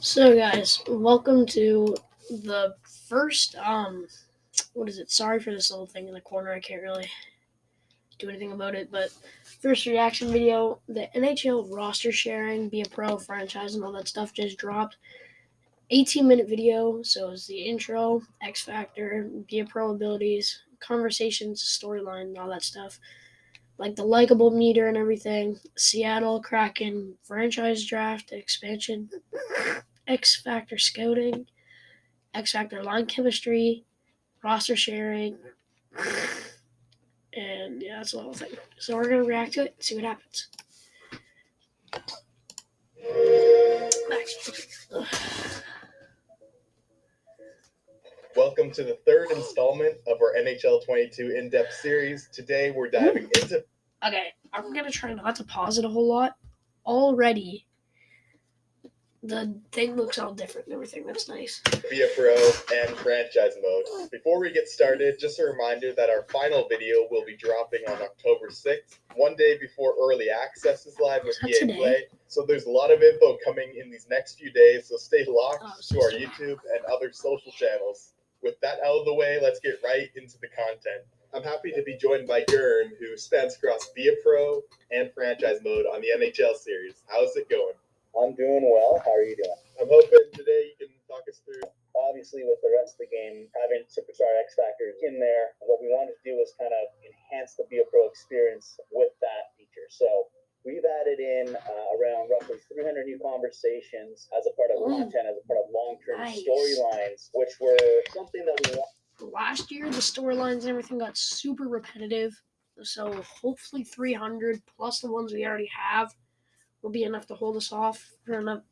So guys, welcome to the first what is it? Sorry for this little thing in the corner. I can't really do anything about it, but first reaction video, the NHL roster sharing, be a pro franchise and all that stuff just dropped. 18-minute video, so it's the intro, X Factor, be a pro abilities, conversations, storyline, all that stuff. Like the likable meter and everything. Seattle Kraken franchise draft expansion, X Factor scouting, X Factor line chemistry, roster sharing, and yeah, that's the whole thing. So we're gonna react to it and see what happens. Welcome to the third installment of our NHL 22 in-depth series. Today we're diving into... Okay, I'm gonna try not to pause it a whole lot. Already, the thing looks all different and everything. That's nice. Be a Pro and franchise mode. Before we get started, just a reminder that our final video will be dropping on October 6th, one day before early access is live with EA Play. So there's a lot of info coming in these next few days, so stay locked to our YouTube and other social channels. With that out of the way, let's get right into the content. I'm happy to be joined by Gern, who spans across Be a Pro and franchise mode on the NHL series. How's it going? I'm doing well. How are you doing? I'm hoping today you can talk us through. Obviously, with the rest of the game, having Superstar X Factor in there, what we wanted to do was kind of enhance the Be a Pro experience with that feature. So we've added in around roughly 300 new conversations as a part of content, as a part of long-term storylines, which were something that we want. Last year, the storylines and everything got super repetitive. So hopefully 300 plus the ones we already have will be enough to hold us off for enough.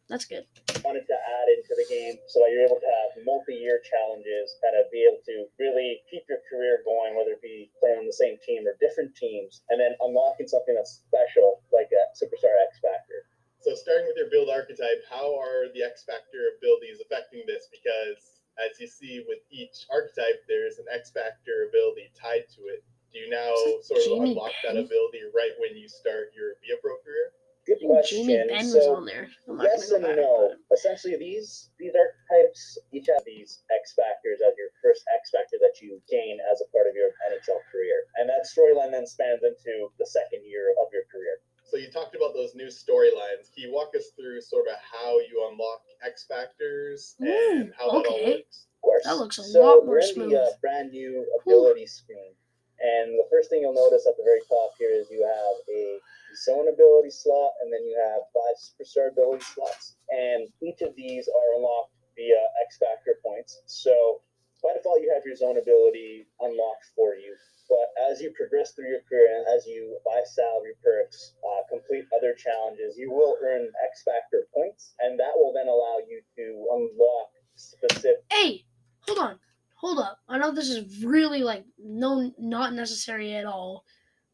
That's good. Wanted to add into the game so that you're able to have multi-year challenges, kind of be able to really keep your career going, whether it be playing on the same team or different teams, and then unlocking something that's special like a Superstar X Factor. So starting with your build archetype, how are the X Factor abilities affecting this? Because as you see with each archetype, there's an X Factor ability tied to it. Do you now sort of unlock that ability right when you start your Be a Pro career? Good question. Jamie Ben was on there. Yes and no. Essentially, these archetypes each have these X Factors as your first X Factor that you gain as a part of your NHL career. And that storyline then spans into the second year of your career. So you talked about those new storylines. Can you walk us through sort of how you unlock X Factors and how that all works? Of course. That looks a lot more smooth. We're in the brand new ability screen. And the first thing you'll notice at the very top here is you have a zone ability slot, and then you have 5 superstar ability slots. And each of these are unlocked via X Factor points. So by default, you have your zone ability unlocked for you. But as you progress through your career and as you buy salary perks, complete other challenges, you will earn X Factor points, and that will then allow you to unlock specific... Hey, hold up. I know this is really not necessary at all,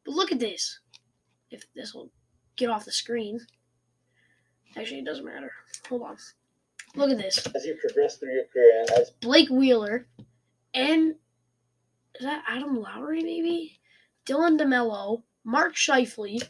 but look at this. If this will get off the screen. Actually, it doesn't matter. Hold on. Look at this. As you progress through your career, and as Blake Wheeler and is that Adam Lowry maybe? Dylan DeMello, Mark Scheifele,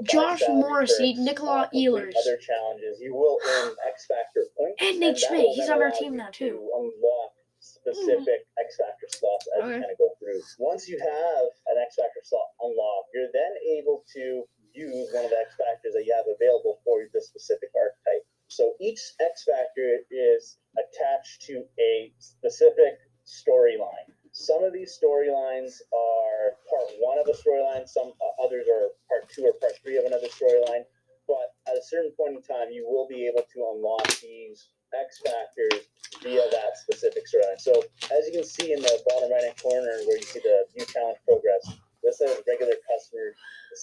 Josh Morrissey, Nicola Ehlers. Other challenges, you will earn X Factor points. And Nate Schmidt, he's on our team now too. To unlock specific X Factor slots as you kind of go through. Once you have an X Factor slot unlocked, you're then able to use one of the X Factors that you have available for the specific archetype. So each X Factor is attached to a specific storyline. Some of these storylines are part 1 of a storyline, some others are part 2 or part 3 of another storyline. But at a certain point in time, you will be able to unlock these X Factors via that specific storyline. So as you can see in the bottom right-hand corner where you see the View Challenge Progress, this says Regular Customer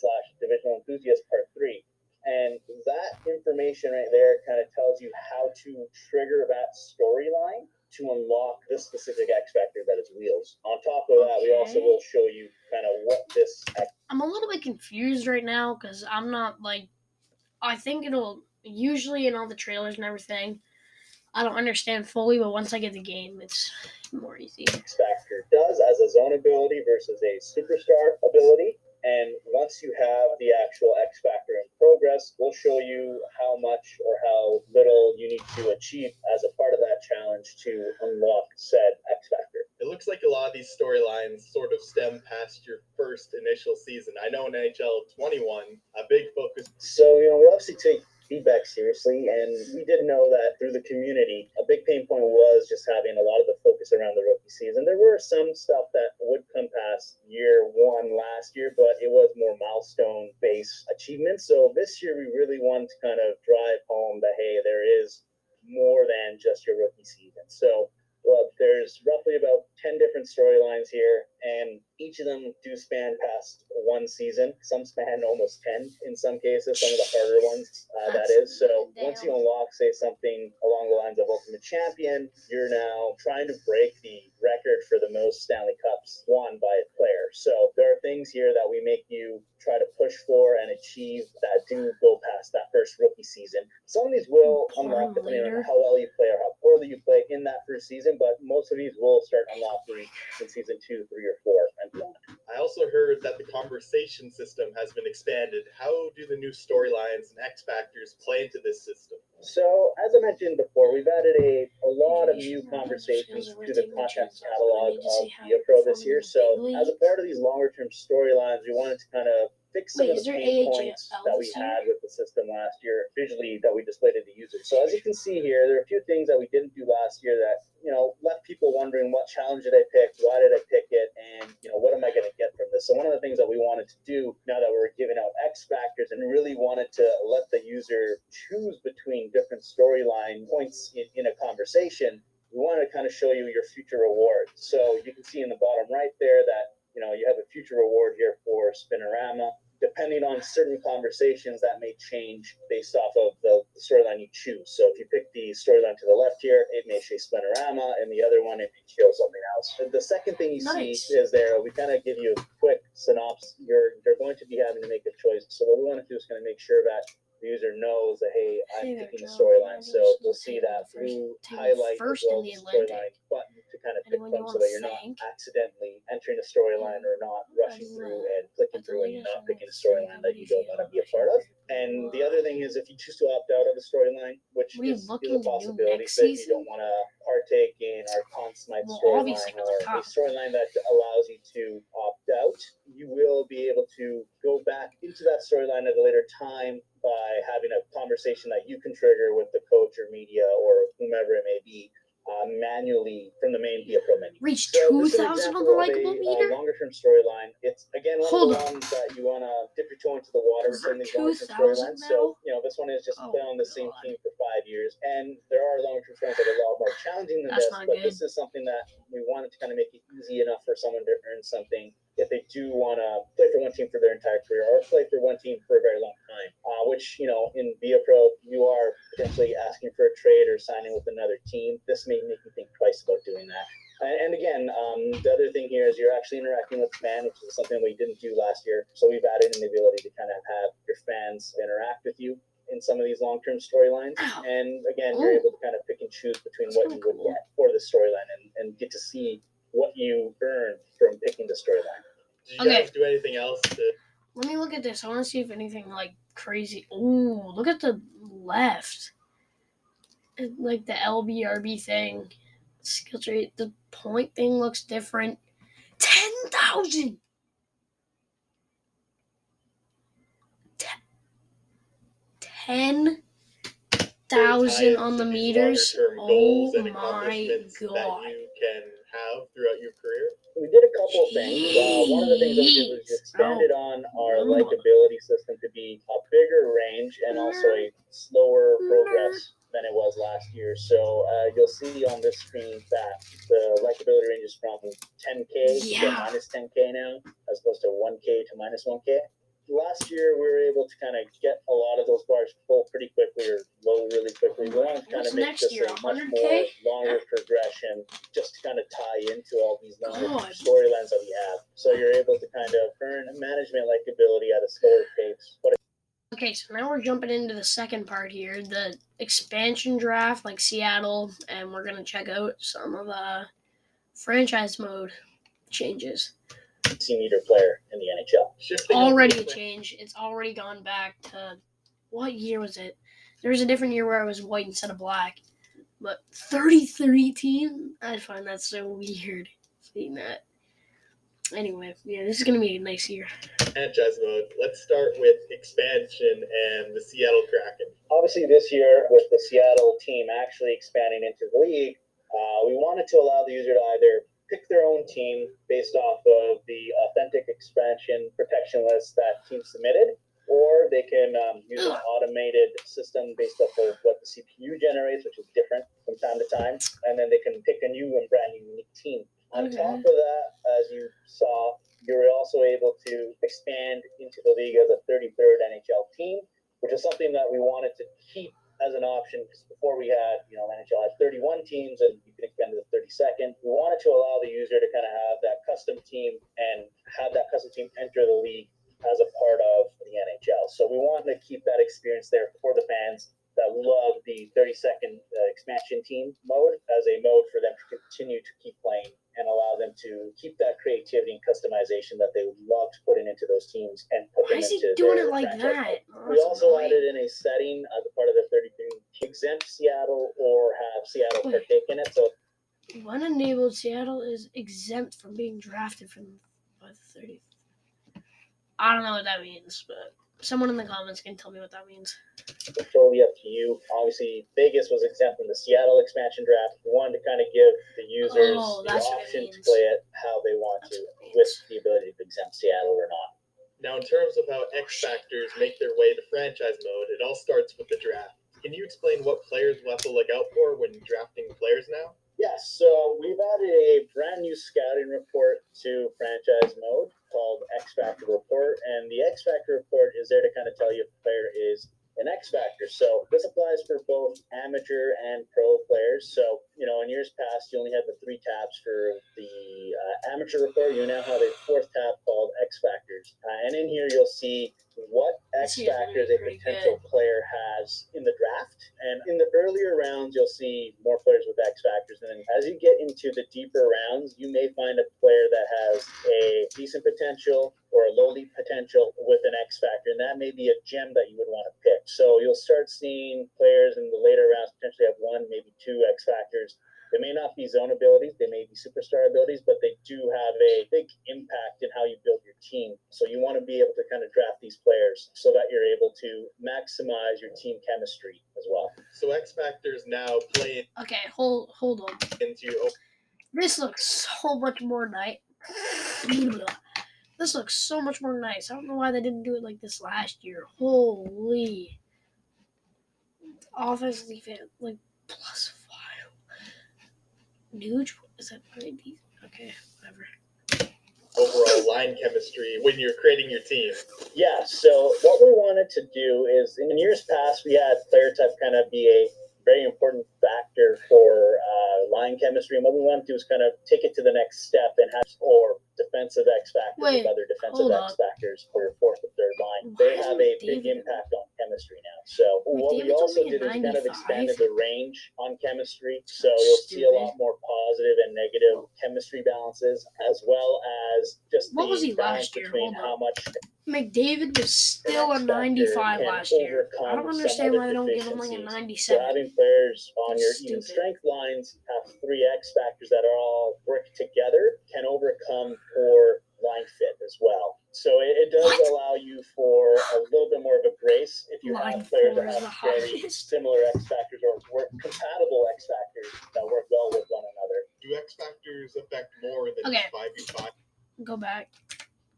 / Divisional Enthusiast Part 3. And that information right there kind of tells you how to trigger that storyline to unlock this specific X Factor that is Wheels. On top of that, we also will show you kind of what this... I'm a little bit confused right now because I'm not I think it'll usually in all the trailers and everything, I don't understand fully, but once I get the game, it's more easy. X Factor does as a zone ability versus a superstar ability. And once you have the actual X Factor in progress, we'll show you how much or how little you you need to achieve as a part of that challenge to unlock said X Factor. It looks like a lot of these storylines sort of stem past your first initial season. I know in NHL 21, a big focus. So, we obviously take feedback seriously, and we did know that through the community, a big pain point was just having a lot of the focus around the rookie season. There were some stuff that would come past year one last year, but it was more milestone-based achievements. So this year, we really wanted to kind of drive home that, hey, there is more than just your rookie season. So, there's roughly about 10 different storylines here, and each of them do span past one season. Some span almost 10 in some cases, some of the harder ones, that is. So once you unlock, say, something along the lines of Ultimate Champion, you're now trying to break the record for the most Stanley Cups won by a player. So there are things here that we make you try to push for and achieve that do go past that first rookie season. Some of these will unlock depending on how well you play or how poorly you play in that first season, but most of these will start unlocking in season 2, 3, or 4 and beyond. I also heard that the conversation system has been expanded. How do the new storylines and X Factors play into this system? So, as I mentioned before, we've added a lot of new conversations to the content catalog of ViaPro this year. So, as a part of these longer-term storylines, we wanted to kind of fix some of the pain points that we had with the system last year, visually, that we displayed to the users. So, as you can see here, there are a few things that we didn't do last year that, left people wondering, what challenge did I pick? Why did I pick it? And, what am I going to get from this? So one of the things that we wanted to do now that we're giving out X Factors and really wanted to let the user choose between different storyline points in a conversation, we wanted to kind of show you your future reward. So you can see in the bottom right there that, you have a future reward here for Spinorama. Depending on certain conversations, that may change based off of the storyline you choose. So if you pick the storyline to the left here, it may show Spinorama, and the other one, it may show something else. The second thing you see is there, we kind of give you a quick synopsis. You're going to be having to make a choice. So what we want to do is kind of make sure that the user knows that, hey, I'm picking the storyline. So we'll see that blue highlight as well as the storyline button to kind of pick from, so that you're not accidentally entering a storyline or not rushing through and clicking through and not picking a storyline that you don't want to be a part of. And the other thing is, if you choose to opt out of the storyline, which is a possibility, so if you don't want to partake in our Conn Smythe storyline or a storyline that allows you to opt out, you will be able to go back into that storyline at a later time by having a conversation that you can trigger with the coach or media or whomever it may be, manually from the main ViaPro menu. Reach 2,000 on the likable meter? Longer-term storyline. It's, again, one of the ones that you want to dip your toe into the water in these longer-term storylines. So, this one is just play on the same team for 5 years. And there are longer-term storylines that are a lot more challenging than this, but this is something that we wanted to kind of make it easy enough for someone to earn something if they do want to play for one team for their entire career or play for one team for a very long time, which, in ViaPro, you are potentially asking for a trade or signing with another team. This may make you think twice about doing that. And again, the other thing here is you're actually interacting with the fan, which is something we didn't do last year. So we've added in the ability to kind of have your fans interact with you in some of these long-term storylines. And again, you're able to kind of pick and choose between what you would get for the storyline and get to see what you earn from picking the storyline. Did you guys do anything else Let me look at this. I want to see if anything crazy. Oh, look at the left. Like the LBRB thing. Skill tree. The point thing looks different. 10,000. 10,000 on the meters. Oh my god. that you can have throughout your career? We did a couple of things. One of the things that we did was expanded on our likability system to be a bigger range and also a slower progress than it was last year. So you'll see on this screen that the likability range is from 10K to minus 10K now, as opposed to 1K to minus 1K. Last year, we were able to kind of get a lot of those bars full pretty quickly or low really quickly. We wanted to kind of make this a much more longer progression just to kind of tie into all these longer storylines that we have. So you're able to kind of earn management likability at a slower pace. Okay, so now we're jumping into the second part here, the expansion draft, like Seattle, and we're going to check out some of the franchise mode changes. Meter player in the NHL. Already a change. It's already gone back to, what year was it? There was a different year where it was white instead of black. But 33 teams? I find that so weird, seeing that. Anyway, yeah, this is going to be a nice year. Franchise mode. Let's start with expansion and the Seattle Kraken. Obviously, this year, with the Seattle team actually expanding into the league, we wanted to allow the user to either pick their own team based off of the authentic expansion protection list that team submitted, or they can use an automated system based off of what the CPU generates, which is different from time to time, and then they can pick a new and brand new unique team. On top of that, as you saw, you're also able to expand into the league as a 33rd NHL team, which is something that we wanted to keep as an option, because before we had, NHL had 31 teams and you can expand to the 32nd. We wanted to allow the user to kind of have that custom team and have that custom team enter the league as a part of the NHL. So we wanted to keep that experience there for the fans that love the 32nd expansion team mode as a mode for them to continue to keep playing and allow them to keep that creativity and customization that they would love to put into those teams and put them into their doing it like franchise. that? We also added in a setting as a part of the 33 exempt Seattle or have Seattle partake in it. So when enabled, Seattle is exempt from being drafted from the 30th. I don't know what that means, but someone in the comments can tell me what that means. It's totally up to you. Obviously, Vegas was exempt from the Seattle expansion draft. We wanted to kind of give the users the option to play it how they want to, with the ability to exempt Seattle or not. Now, in terms of how X Factors make their way to franchise mode, it all starts with the draft. Can you explain what players we'll have to look out for when drafting players now? Yes, so we've added a brand new scouting report to franchise mode called X Factor Report, and the X Factor Report is there to kind of tell you if a player is an X Factor. So this applies for both amateur and pro players. So, in years past, you only had the 3 tabs for the amateur report. You now have a 4th tab called X Factors. And in here, you'll see what X Factors a potential player has in the draft. And in the earlier rounds, you'll see more players with X Factors. And then as you get into the deeper rounds, you may find a player that has a decent potential or a lowly potential with an X Factor. And that may be a gem that you would want to pick. So you'll start seeing players in the later rounds potentially have 1, maybe 2 X Factors. They may not be zone abilities, they may be superstar abilities, but they do have a big impact in how you build your team. So you want to be able to kind of draft these players so that you're able to maximize your team chemistry as well. So X Factors now play. Okay, hold on. Into this looks so much more nice. This looks so much more nice. I don't know why they didn't do it like this last year. Holy. Offense, defense, like +5. Nuge? Is that 90? Okay, whatever. Overall line chemistry when you're creating your team. Yeah, so what we wanted to do is, in years past, we had player type kind of be a very important factor for line chemistry. And what we want to do is kind of take it to the next step and have or defensive X factors with other defensive X factors for your 4th or 3rd line. They have a big impact on chemistry now. So what we also did is kind of expanded the range on chemistry. So you'll see a lot more positive and negative chemistry balances, as well as just what was he last year? Between how much McDavid was still a 95 last year. I don't understand why they don't give him like a 97. So having players on your even strength lines have 3 X factors that are all work together can overcome poor line fit as well. So it does allow you for a little bit more of a grace if you have players that have very similar X factors or work compatible X factors that work well with one another. Do X factors affect more than 5v5? Go back.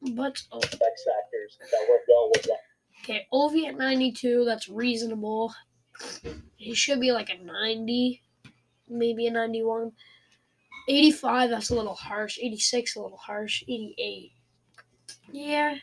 But X factors that work well with one. Okay, Ovi at 92, that's reasonable. He should be like a 90, maybe a 91. 85, that's a little harsh. 86, a little harsh. 88. Yeah.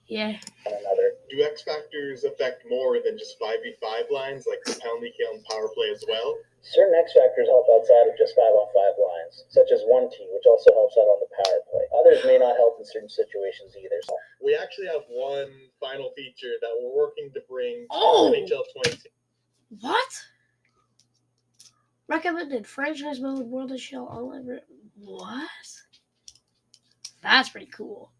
Another. Do X factors affect more than just 5v5 lines, like the penalty kill and power play as well? Certain X factors help outside of just 5-on-5 lines, such as 1T, which also helps out on the power play. Others may not help in certain situations either. So. We actually have one final feature that we're working to bring to NHL 22. What? Recommended franchise mode, World of Shell, all over. What? That's pretty cool.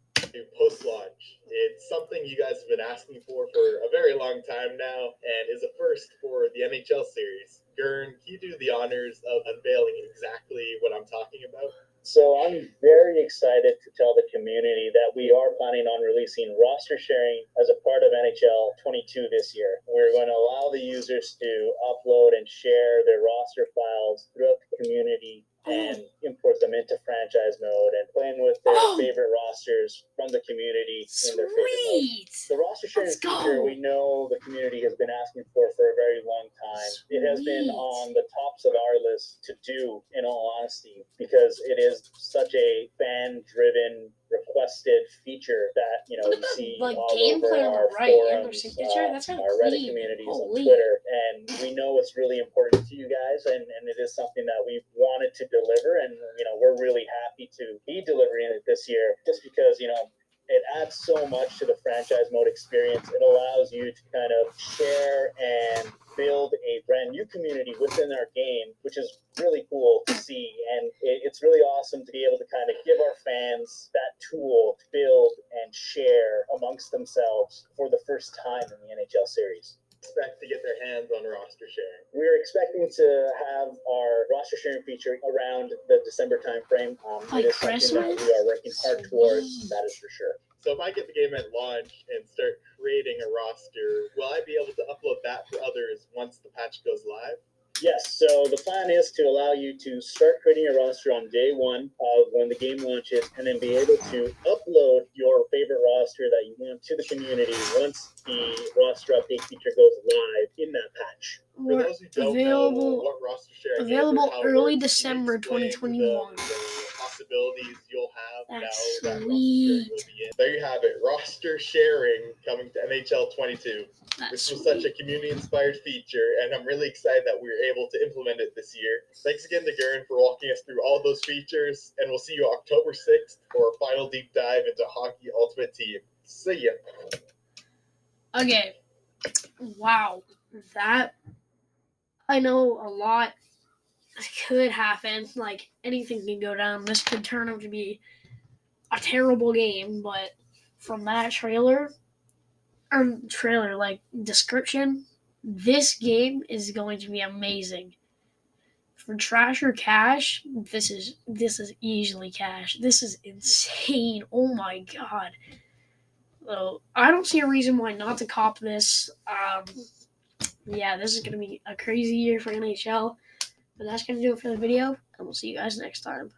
Post-launch. It's something you guys have been asking for a very long time now, and is a first for the NHL series. Gurn, can you do the honors of unveiling exactly what I'm talking about? So I'm very excited to tell the community that we are planning on releasing roster sharing as a part of NHL 22 this year. We're going to allow the users to upload and share their roster files throughout the community and import them into franchise mode and playing with their favorite rosters from the community in their favorite mode. The roster sharing feature we know the community has been asking for a very long time. It has been on the tops of our list to do, in all honesty, because it is such a fan-driven, requested feature that you see like all gameplay over our forums, That's our Reddit communities on Twitter, and we know it's really important to you guys, and it is something that we wanted to deliver, and we're really happy to be delivering it this year, just because it adds so much to the franchise mode experience. It allows you to kind of share and build a brand new community within our game, which is really cool to see. And it's really awesome to be able to kind of give our fans that tool to build and share amongst themselves for the first time in the NHL series. Expect to get their hands on roster sharing. We're expecting to have our roster sharing feature around the December timeframe. It is something that we are working hard towards, that is for sure. So if I get the game at launch and start creating a roster, will I be able to upload that for others once the patch goes live? Yes, so the plan is to allow you to start creating a roster on day one of when the game launches, and then be able to upload your favorite roster that you want to the community once the roster update feature goes live in that patch. For those who don't know what roster sharing available is, early December 2021. The possibilities you'll have That's now that sweet. roster will be in. There you have it, roster sharing coming to NHL 22. This was such a community-inspired feature, and I'm really excited that we were able to implement it this year. Thanks again to Gurn for walking us through all those features, and we'll see you October 6th for a final deep dive into Hockey Ultimate Team. See ya! Okay. Wow. That, I know a lot could happen. Like, anything can go down. This could turn out to be a terrible game, but from that description, this game is going to be amazing. For trash or cash, this is easily cash. This is insane. Oh my god. So I don't see a reason why not to cop this. Yeah, this is gonna be a crazy year for NHL. But that's gonna do it for the video, and we'll see you guys next time.